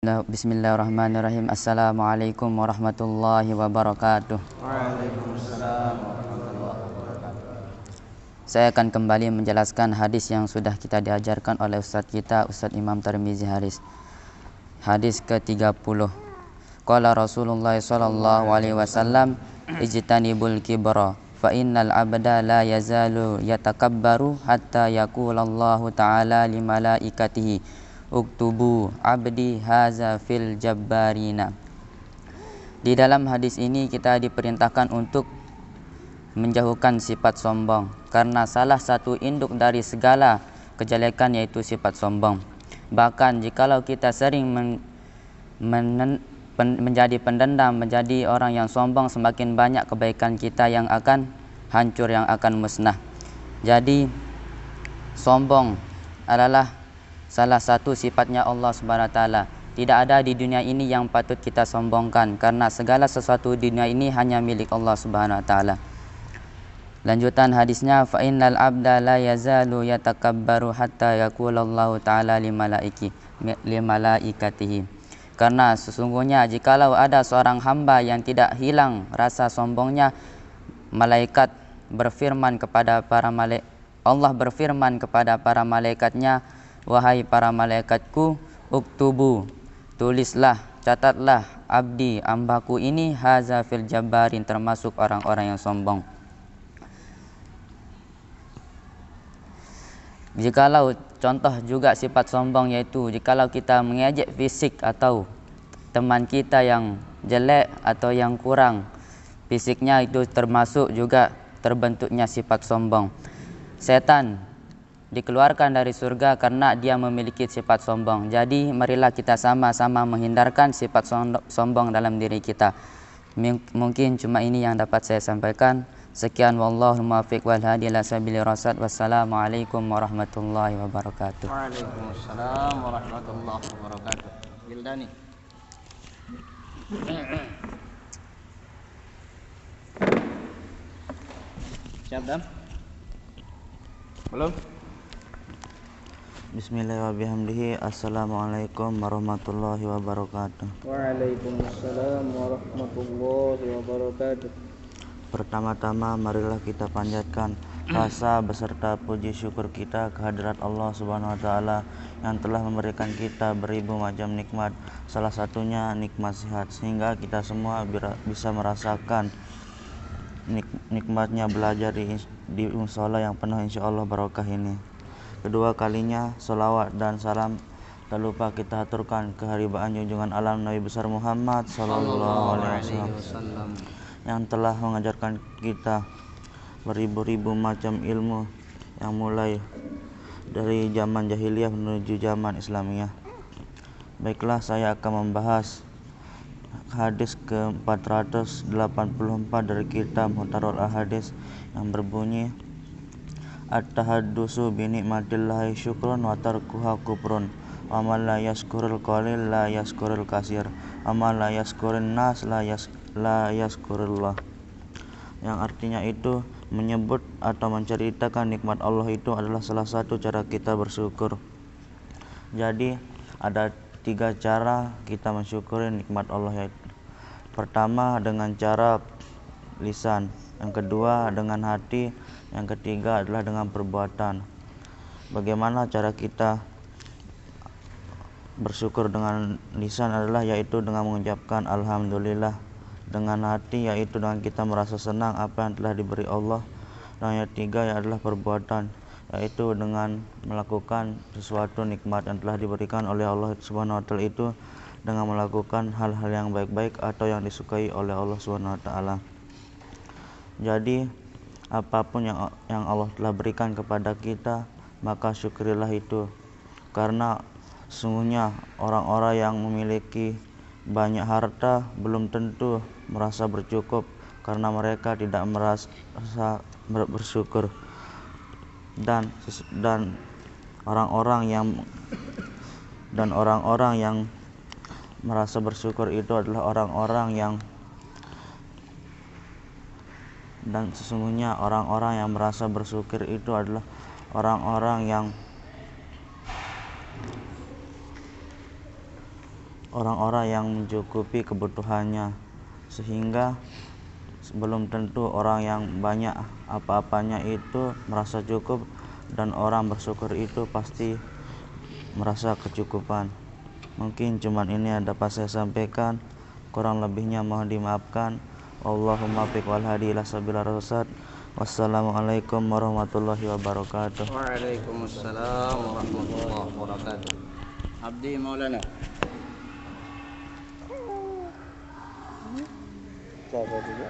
Bismillahirrahmanirrahim. Assalamualaikum warahmatullahi wabarakatuh. Waalaikumsalam warahmatullahi wabarakatuh. Saya akan kembali menjelaskan hadis yang sudah kita diajarkan oleh Ustadz kita, Ustadz Imam Tirmizi Haris. Hadis ke-30. Qala Rasulullah sallallahu alaihi wasallam, ijtanibul kibra fa innal abda la yazalu yatakabbaru hatta yaqulallahu ta'ala li malaikatihi uktubu abdi haza fil jabbarina. Di dalam hadis ini kita diperintahkan untuk menjauhkan sifat sombong, karena salah satu induk dari segala kejelekan yaitu sifat sombong. Bahkan jikalau kita sering menjadi pendendam, menjadi orang yang sombong, semakin banyak kebaikan kita yang akan hancur, yang akan musnah. Jadi sombong adalah salah satu sifatnya Allah Subhanahu wa taala. Tidak ada di dunia ini yang patut kita sombongkan, karena segala sesuatu di dunia ini hanya milik Allah Subhanahu wa taala. Lanjutan hadisnya, fa innal abda la yazalu yatakabbaru hatta yaqulallahu ta'ala li malaikatihi. Karena sesungguhnya jikalau ada seorang hamba yang tidak hilang rasa sombongnya, malaikat berfirman kepada para Allah berfirman kepada para malaikatnya, wahai para malaikatku, uktubu, tulislah, catatlah abdi, ambaku ini, haza fil jabbarin, termasuk orang-orang yang sombong. Jikalau contoh juga sifat sombong, yaitu jikalau kita mengejek fisik atau teman kita yang jelek atau yang kurang fisiknya, itu termasuk juga terbentuknya sifat sombong. Setan dikeluarkan dari surga karena dia memiliki sifat sombong. Jadi marilah kita sama-sama menghindarkan sifat sombong dalam diri kita. Mungkin cuma ini yang dapat saya sampaikan. Sekian, wallahu muwaffiq wal hadi ila sabilir rasyad. Wassalamualaikum warahmatullahi wabarakatuh. Waalaikumsalam warahmatullahi wabarakatuh. Gildani. Siap, Dam? Belum? Bismillahirrahmanirrahim. Assalamualaikum warahmatullahi wabarakatuh. Waalaikumsalam warahmatullahi wabarakatuh. Pertama-tama marilah kita panjatkan rasa beserta puji syukur kita kehadirat Allah Subhanahu wa taala yang telah memberikan kita beribu macam nikmat, salah satunya nikmat sehat, sehingga kita semua bisa merasakan nikmatnya belajar di musola yang penuh insyaallah barokah ini. Kedua kalinya salawat dan salam tak lupa kita aturkan keharibaan junjungan alam Nabi besar Muhammad sallallahu alaihi wasallam yang telah mengajarkan kita beribu-ribu macam ilmu yang mulai dari zaman jahiliyah menuju zaman Islamiyah. Baiklah, saya akan membahas hadis ke-484 dari kitab Muhtarul Ahadits yang berbunyi, At-tahaddusu bi ni'matillahi syukrun wa tarkuha kufrun, wa man la yashkurul qalil la yashkurul katsir, wa man la yashkurin nas la yashkurullah. Yang artinya itu, menyebut atau menceritakan nikmat Allah itu adalah salah satu cara kita bersyukur. Jadi ada 3 cara kita mensyukuri nikmat Allah, yaitu pertama dengan cara lisan, yang kedua dengan hati, yang ketiga adalah dengan perbuatan. Bagaimana cara kita bersyukur dengan lisan adalah yaitu dengan mengucapkan alhamdulillah, dengan hati yaitu dengan kita merasa senang apa yang telah diberi Allah, dan yang ketiga adalah perbuatan, yaitu dengan melakukan sesuatu nikmat yang telah diberikan oleh Allah Subhanahu wa taala itu dengan melakukan hal-hal yang baik-baik atau yang disukai oleh Allah Subhanahu wa taala. Jadi apapun yang Allah telah berikan kepada kita, maka syukurilah itu. Karena sesungguhnya orang-orang yang memiliki banyak harta belum tentu merasa bercukup, karena mereka tidak merasa bersyukur. Dan orang-orang yang merasa bersyukur itu adalah orang-orang yang sesungguhnya orang-orang yang merasa bersyukur itu adalah orang-orang yang orang-orang yang mencukupi kebutuhannya, sehingga belum tentu orang yang banyak apa-apanya itu merasa cukup, dan orang bersyukur itu pasti merasa kecukupan. Mungkin cuman ini yang dapat saya sampaikan, kurang lebihnya mohon dimaafkan. Allahumma fiq wal hadi ila sabil rasad. Wassalamualaikum warahmatullahi wabarakatuh. Waalaikumsalam warahmatullahi wabarakatuh. Abdi Maulana. Siapa juga?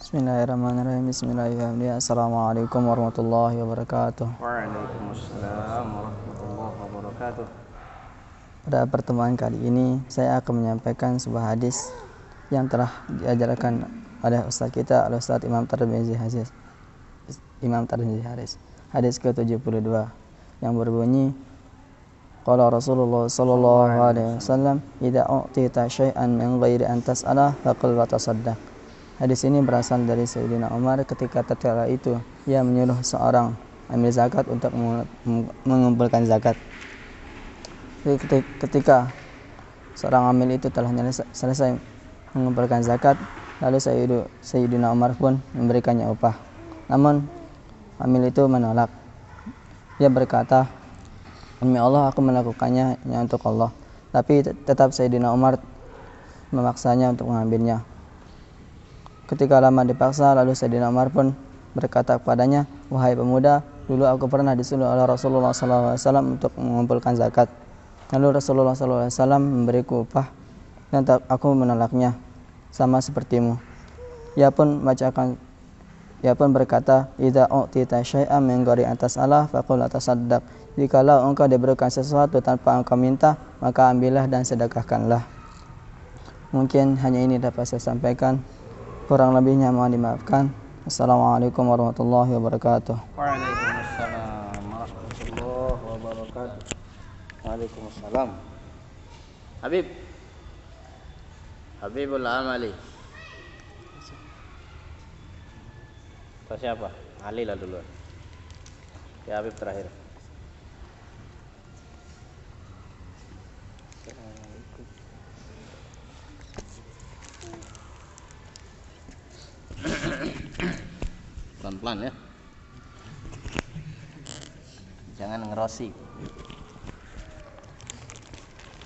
Bismillahirrahmanirrahim. Bismillahirrahmanirrahim. Assalamualaikum warahmatullahi wabarakatuh. Waalaikumsalam warahmatullahi wabarakatuh. Pada pertemuan kali ini saya akan menyampaikan sebuah hadis yang telah diajarkan oleh Ustaz kita, Ustaz Imam Tarmizi Haris. Hadis ke-72 yang berbunyi, qala Rasulullah sallallahu alaihi wasallam, "Idza u'tita syai'an min ghairi an tas'ala faqul wa tasaddaq." Hadis ini berasal dari Sayyidina Umar ketika tatkala itu ia menyuruh seorang amil zakat untuk mengumpulkan zakat. Ketika seorang amil itu telah selesai mengumpulkan zakat, lalu Sayyidina Umar pun memberikannya upah. Namun amil itu menolak. Dia berkata, "Demi Allah aku melakukannya hanya untuk Allah." Tapi tetap Sayyidina Umar memaksanya untuk mengambilnya. Ketika lama dipaksa, lalu Sayyidina Umar pun berkata kepadanya, "Wahai pemuda, dulu aku pernah disuruh oleh Rasulullah SAW untuk mengumpulkan zakat. Lalu Rasulullah SAW memberiku upah dan aku menolaknya, sama sepertimu." Ia pun berkata, "Idza u'tita syai'an min ghairi an tas'alah faqul atasaddaq." Jikalau engkau diberikan sesuatu tanpa engkau minta, maka ambillah dan sedekahkanlah. Mungkin hanya ini dapat saya sampaikan. Kurang lebihnya mohon dimaafkan. Assalamualaikum warahmatullahi wabarakatuh. Waalaikumsalam warahmatullahi wabarakatuh. Waalaikumsalam. Habibul Amali. Atau siapa? Ali lah dulu. Ya, Habib terakhir. Pelan-pelan ya, jangan ngerosi.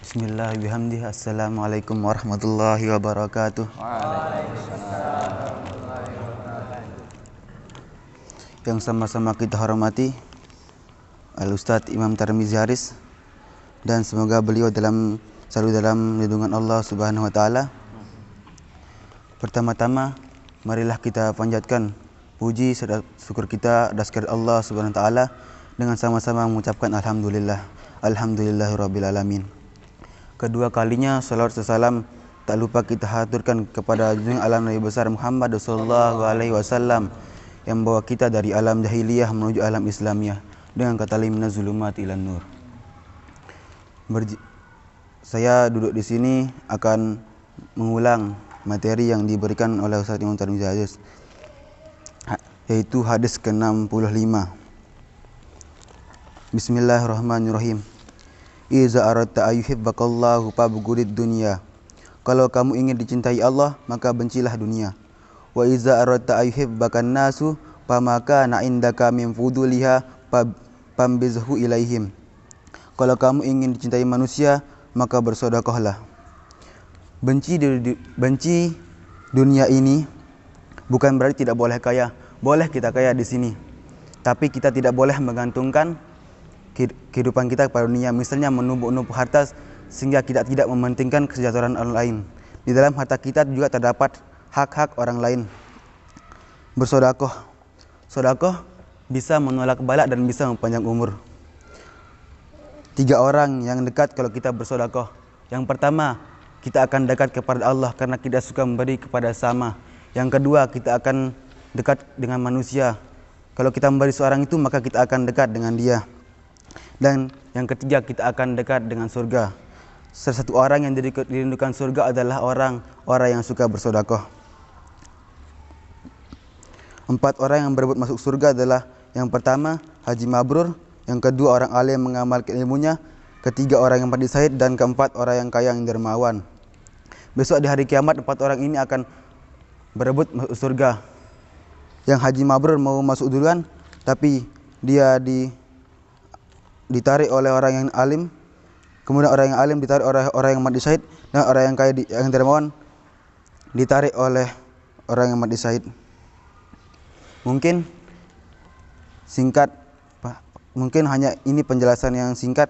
Bismillahirrahmanirrahim. Assalamualaikum warahmatullahi wabarakatuh. Yang sama-sama kita hormati Al-Ustaz Imam Tarmizi Haris, dan semoga beliau selalu dalam lindungan Allah Subhanahu wa taala. Pertama-tama marilah kita panjatkan puji serta syukur kita atas kehadirat Allah Subhanahu wa taala dengan sama-sama mengucapkan alhamdulillah. Alhamdulillahirabbil alamin. Kedua kalinya salawat dan salam tak lupa kita haturkan kepada junjungan alam Nabi besar Muhammad sallallahu alaihi wasallam yang membawa kita dari alam jahiliyah menuju alam Islamiyah dengan kata minaz zulumati ilan nur. Saya duduk di sini akan mengulang materi yang diberikan oleh Ustaz Imam Tarmizi Haris, yaitu hadis ke-65. Bismillahirrahmanirrahim. Iza aradta ayyuhibbakallahu fabghudid dunya. Kalau kamu ingin dicintai Allah, maka bencilah dunia. Wa iza aradta ayyuhibbakan nasu famaka na indaka min fuduliha pambizhu ilaihim. Kalau kamu ingin dicintai manusia, maka bersedekahlah. Benci dunia ini bukan berarti tidak boleh kaya. Boleh kita kaya di sini, tapi kita tidak boleh menggantungkan kehidupan kita kepada dunia. Misalnya menumpuk-numpuk harta sehingga kita tidak mementingkan kesejahteraan orang lain. Di dalam harta kita juga terdapat hak-hak orang lain. Bersedekah, sedekah bisa menolak balak dan bisa mempanjang umur. 3 orang yang dekat kalau kita bersedekah. Yang pertama, kita akan dekat kepada Allah karena kita suka memberi kepada sama. Yang kedua, kita akan dekat dengan manusia. Kalau kita memberi seorang itu, maka kita akan dekat dengan dia. Dan yang ketiga, kita akan dekat dengan surga. salah satu orang yang dirindukan surga adalah orang yang suka bersedekah. 4 orang yang berebut masuk surga adalah yang pertama haji mabrur, yang kedua orang alim mengamalkan ilmunya, ketiga orang yang mati syahid, dan keempat orang yang kaya yang dermawan. Besok di hari kiamat 4 orang ini akan berebut masuk surga. Yang haji mabrur mau masuk duluan, tapi dia ditarik oleh orang yang alim. Kemudian orang yang alim ditarik oleh orang yang mati syahid, dan orang yang kaya yang dermawan ditarik oleh orang yang mati syahid. Mungkin singkat, mungkin hanya ini penjelasan yang singkat.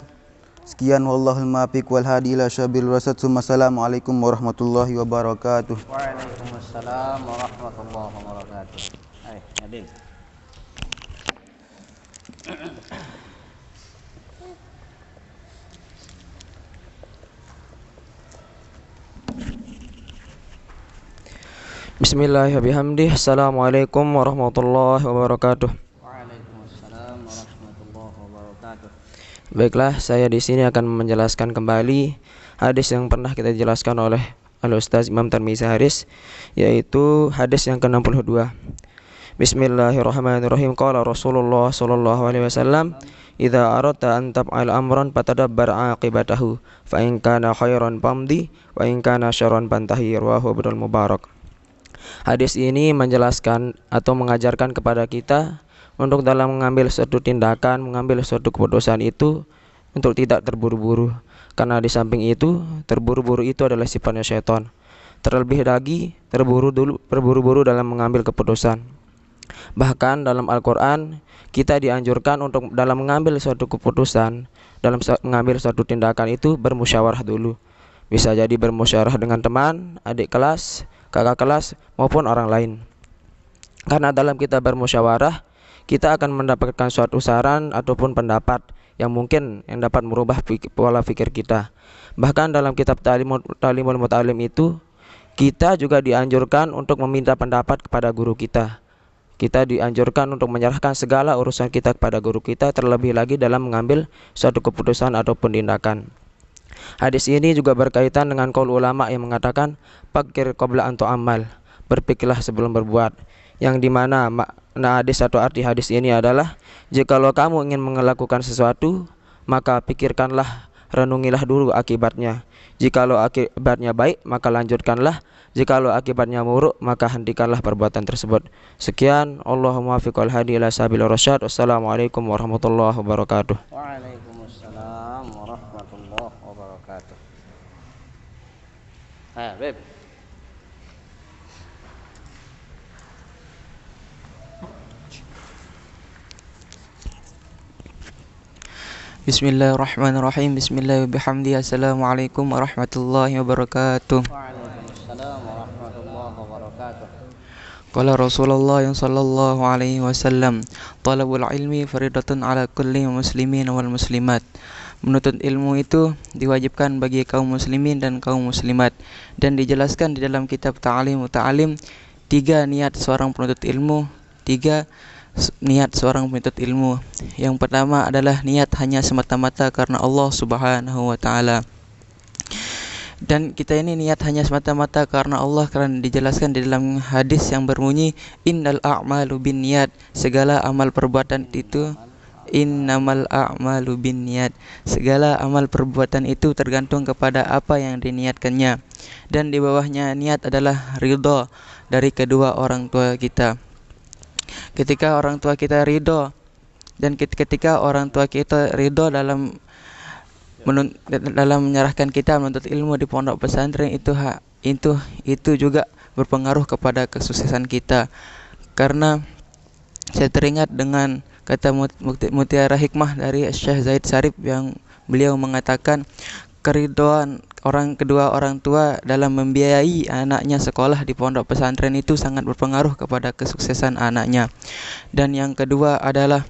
Sekian, wallahul muwaffiq wal hadi ila syabil rasad. Assalamualaikum warahmatullahi wabarakatuh. Waalaikumsalam warahmatullahi wabarakatuh. Hai, Adil. Bismillahirrahmanirrahim. Assalamualaikum warahmatullahi wabarakatuh. Waalaikumsalam warahmatullahi wabarakatuh. Baiklah, saya di sini akan menjelaskan kembali hadis yang pernah kita jelaskan oleh Al-Ustaz Imam Tarmizi Haris, yaitu hadis yang ke-62. Bismillahirrahmanirrahim. Qala Rasulullah sallallahu alaihi wasallam, "Idza aradta an taf'ala amran fatadabbar 'aqibatahu, fa in kana khairan famdi wa in kana syarran fantahi." Rawahu Ibnu Mubarak. Hadis ini menjelaskan atau mengajarkan kepada kita untuk dalam mengambil suatu tindakan, mengambil suatu keputusan itu untuk tidak terburu-buru. Karena di samping itu, terburu-buru itu adalah sifatnya syaitan. Terlebih lagi, terburu-buru dalam mengambil keputusan. Bahkan dalam Al-Quran, kita dianjurkan untuk dalam mengambil suatu keputusan, dalam mengambil suatu tindakan itu bermusyawarah dulu. Bisa jadi bermusyawarah dengan teman, adik kelas, kakak kelas, maupun orang lain. Karena dalam kita bermusyawarah, kita akan mendapatkan suatu saran ataupun pendapat yang mungkin yang dapat merubah pola pikir kita. Bahkan dalam kitab Ta'limul Muta'allim itu, kita juga dianjurkan untuk meminta pendapat kepada guru kita. Kita dianjurkan untuk menyerahkan segala urusan kita kepada guru kita, terlebih lagi dalam mengambil suatu keputusan ataupun tindakan. Hadis ini juga berkaitan dengan qaul ulama yang mengatakan fakir qabla an tu'ammal, berpikirlah sebelum berbuat, yang dimana makna hadis atau arti hadis ini adalah jikalau kamu ingin melakukan sesuatu, maka pikirkanlah, renungilah dulu akibatnya. Jikalau akibatnya baik, maka lanjutkanlah. Jikalau akibatnya buruk, maka hentikanlah perbuatan tersebut. Sekian, Allahumma muwaffiq wal hadi ila sabil rasyad. Wassalamualaikum warahmatullahi wabarakatuh. Waalaikumsalam warahmatullahi wabarakatuh. Hai, Beb. Bismillahirrahmanirrahim. Bismillahirrahmanirrahim. Assalamualaikum warahmatullahi wabarakatuh. Waalaikumsalam warahmatullahi wabarakatuh. Qala Rasulullah sallallahu alaihi wasallam, talabul ilmi faridatun ala kulli muslimin wal muslimat. Menuntut ilmu itu diwajibkan bagi kaum muslimin dan kaum muslimat, dan dijelaskan di dalam kitab Ta'lim Muta'allim 3 niat seorang penuntut ilmu, 3 niat seorang penuntut ilmu. Yang pertama adalah niat hanya semata-mata karena Allah Subhanahu wa taala. Dan kita ini niat hanya semata-mata karena Allah, karena dijelaskan di dalam hadis yang berbunyi innal a'malu binniyat, segala amal perbuatan itu innamal a'malu binniyat, segala amal perbuatan itu tergantung kepada apa yang diniatkannya. Dan di bawahnya niat adalah ridha dari kedua orang tua kita. Ketika orang tua kita ridho, dan ketika orang tua kita ridho dalam menyerahkan kita menuntut ilmu di pondok pesantren, itu juga berpengaruh kepada kesuksesan kita. Karena saya teringat dengan kata mutiara hikmah dari Syekh Zaid Sarif yang beliau mengatakan keridhaan kedua orang tua dalam membiayai anaknya sekolah di pondok pesantren itu sangat berpengaruh kepada kesuksesan anaknya. Dan yang kedua adalah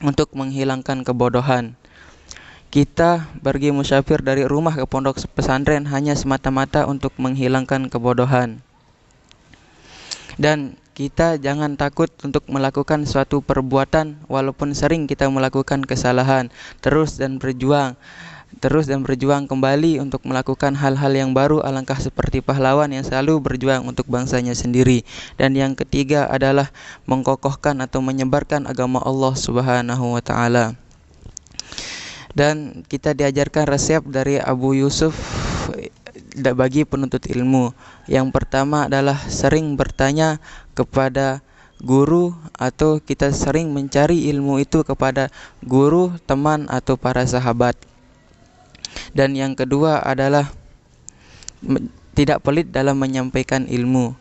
untuk menghilangkan kebodohan. Kita pergi musyafir dari rumah ke pondok pesantren hanya semata-mata untuk menghilangkan kebodohan. Dan kita jangan takut untuk melakukan suatu perbuatan walaupun sering kita melakukan kesalahan, terus dan berjuang. terus dan berjuang kembali untuk melakukan hal-hal yang baru, alangkah seperti pahlawan yang selalu berjuang untuk bangsanya sendiri. Dan yang ketiga adalah mengkokohkan atau menyebarkan agama Allah Subhanahu wa taala. Dan kita diajarkan resep dari Abu Yusuf bagi penuntut ilmu. Yang pertama adalah sering bertanya kepada guru, atau kita sering mencari ilmu itu kepada guru, teman, atau para sahabat. Dan yang kedua adalah tidak pelit dalam menyampaikan ilmu.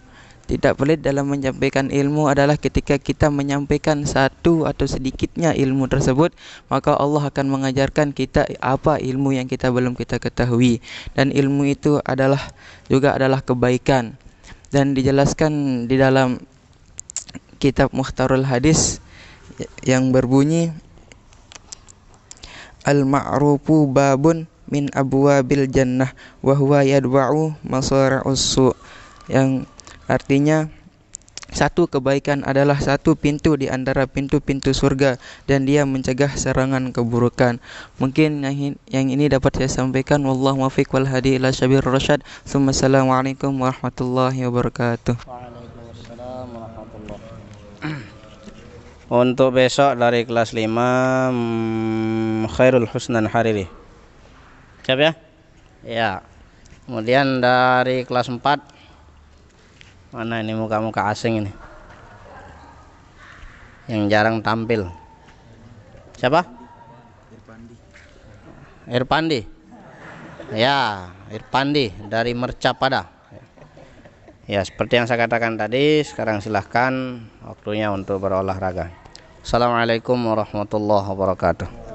Tidak pelit dalam menyampaikan ilmu adalah ketika kita menyampaikan satu atau sedikitnya ilmu tersebut, maka Allah akan mengajarkan kita apa ilmu yang kita belum kita ketahui. Dan ilmu itu juga adalah kebaikan. Dan dijelaskan di dalam kitab Mukhtarul Hadis yang berbunyi, Al-ma'rufu babun min abwabil jannah wa huwa yadwa'u masari'us su', yang artinya satu kebaikan adalah satu pintu di antara pintu-pintu surga dan dia mencegah serangan keburukan. Mungkin yang ini dapat saya sampaikan. Wallahu muwaffiq wal hadi ila sabir rasyad. Assalamualaikum warahmatullahi wabarakatuh. Waalaikumsalam warahmatullahi. Untuk besok dari kelas 5 Khairul Husnan Hariri. Siap ya? Ya. Kemudian dari kelas 4, mana ini muka-muka asing ini yang jarang tampil? Siapa? Irpandi. Ya, Irpandi dari Mercapada. Ya, seperti yang saya katakan tadi, sekarang silahkan waktunya untuk berolahraga. Assalamualaikum warahmatullahi wabarakatuh.